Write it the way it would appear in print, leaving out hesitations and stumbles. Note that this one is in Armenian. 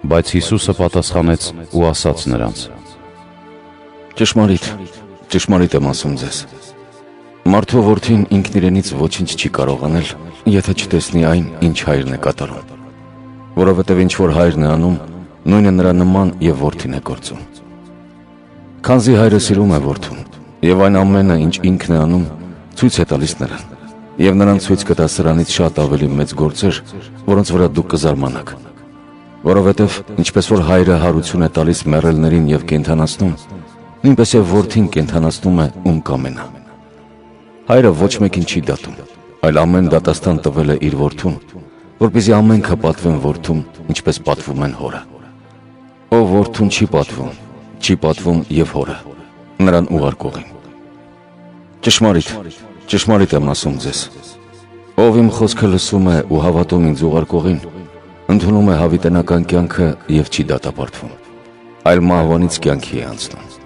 Բայց Հիսուսը պատասխանեց ու ասաց նրանց. Ճշմարիտ եմ ասում ձեզ. Մարդու որդին ինքն իրենից ոչինչ չի կարող անել, եթե չտեսնի այն, ինչ Հայրն է կատարում։ Որովհետև ինչ որ Հայրն է անում, նույնը նրա նման և որդին է գործում։ Քանզի Հայրը սիրում է որդուն, և այն ամենը, ինչ ինքն է անում, ցույց է տալիս նրան, և նրան ցույց կտա սրանից շատ ավելի մեծ գործեր, որոնց վրա դուք կզարմանաք։ Որովհետև ինչպես որ Հայրը հարություն է տալիս մեռելներին և կենդանացնում, նույնպես և որդին կենդանացնում է ում կամենա։ Հայրը ոչ մեկին չի դատում, այլ ամեն դատաստան տվել է իր որդուն, որպեսզի ամենքը պատվեն որդուն, ինչպես պատվում են հորը։ Ով որդուն չի պատվում և հորը, նրան ուղարկողին։ Ճշմարիտ եմ ասում ձեզ. ով իմ խոսքը լսում է ու հավատում ինձ ուղարկողին, ընդունում է հավիտենական կյանքը և չի դատապարտվում, այլ մահվանից կյանքի է անցնում։